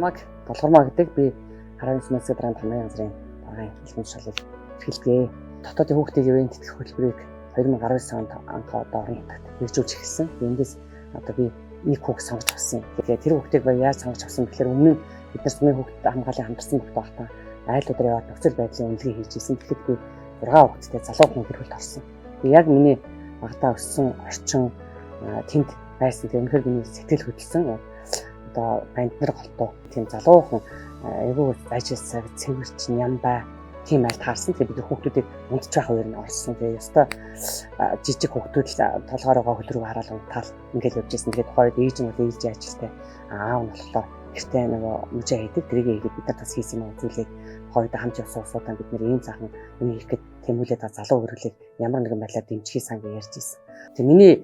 Намайг Толгормоо гэдэг би 19 мясгийн дараа Тамирын газрын даргын хэлбэр шалгал эхэлдэг. Дотоодын хүүхдийн ивент тэтгэх хөтөлбөрийг 2019 онд одоо орон нутагт хэрэгжүүлж эхэлсэн. Эндээс одоо би нэг хүүхд сонгож авсан. Тэгэхээр тэр хүүхдийг яаж сонгож авсан гэхээр өмнө нь бид нар сумын хүүхдэд хамгаалан хамтарсан хүүхд байхдаа айлуудаар яваад нөхцөл байдлын үнэлгээ хийж ирсэн. Тэгэхэд би 6 хүүхэдтэй залуу хүн гэрүүлд орсон. Тэгээ яг миний багтаа өссөн орчин тэнд байсан. Тэгээ өнөхөр миний сэтгэл хөдлсөн. Одоо банднэр голтуу тийм залуухан айгүй ажилласаа цэвэрч нямбай тийм айл таарсан. Тэгээ бид хүүхдүүдийг унтж байх үеэр нь орсон. Тэгээ ёстой жижиг хүүхдүүд л толгоороо хөлрөг хараал унтаал ингээд явж ирсэн. Тэгээд тухайд ээж нь бол ээлжийн ажилтай аав нь болохоор гэртээ нөгөө мүжээ хийдэг. Тэрийг хийгээд бид нар бас хийсэн юм зүйлийг хойд хамт явсан усуудаа бид нэр ийм цаахан юу хийх гээд тэмүүлээд залуу өргөлийг ямар нэгэн байдлаар дэмжихийг сан гэж ярьж ирсэн. Тэгээ миний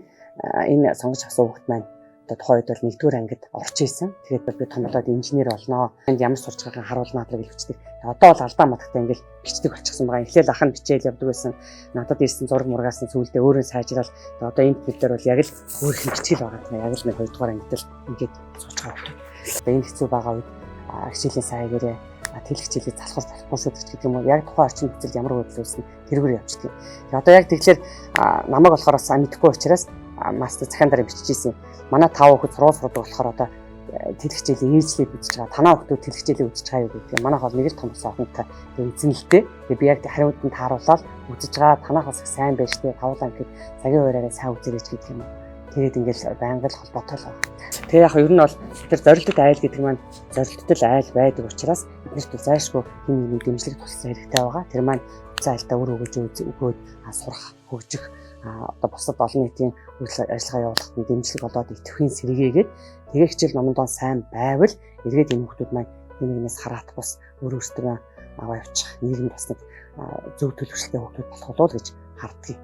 энэ сонгож авсан хүүхд маань одоо тухайд бол 1-р ангид орж исэн. Тэгээд би томлоод инженер болноо. Энд ямар сурч байгааг харуулнаа гэж бичдэг. Одоо бол алдаа матагтай ингээл бичдэг болчихсон байгаа. Эхлээл ах нь бичээл явдаг байсан. Надад ирсэн зураг мургаас нь сүүлдээ өөрөө сайжрал. Одоо энэ хэлээр бол яг л өөрийнх нь бичгэл байгаа. Яг л нэг 2-р ангид л ингээд сууж байгаа. Энэ хэцүү байгаа үед хичээлийн саягараа тэл хичээлийг залхуус залахгүй шүү гэх юм уу. Яг тухайн орчин нөхцөлд ямар хөдөлгөөсөн тэргээр явчихдаг. Тэгээ одоо яг тэгэхээр намайг болохоор сайн мэдэхгүй учраас мастер захиан дараа биччихсэн. Манай 5 хүүхэд сурдаг болохоор одоо тэл хичээлийн ээлжлийг үзэж байгаа. Танаа хүүхдүүд тэл хичээлийг үзэж байгаа юу гэдэг. Манайх бол нэг л том сохонтой үзэн л дээ. Тэгээ би яг хариуцанд тааруулаад үзэж байгаа. Танах бас сайн байж тээ. Тавлаа гэхэд цагийн хуураараа сайн үзэрэж гэдэг юм. Тэгээд ингээл байнга л холбоотой л байна. Тэгээ яг ер нь бол тэр зорилттой айл гэдэг маань зорилттой айл байдаг учраас биднэрт зайлшгүй хин нэг дэмжлэг тусалсан хэрэгтэй байгаа. Тэр маань зайлтаа өөр өгөөд сурах, хөгжих одоо бусад олон нийтийн үйл ажиллагаа явуулахад дэмжлэг болоод идэвхүйн сэргээгээд тэгээ хичээл номондоо сайн байвал эргээд энэ хүмүүс маань нэгнээс хараат бус өөрөөсөө аваа явчих нийгэм бас нэг зөв төлөвшөлтэй хүмүүс болох болов уу гэж харддаг.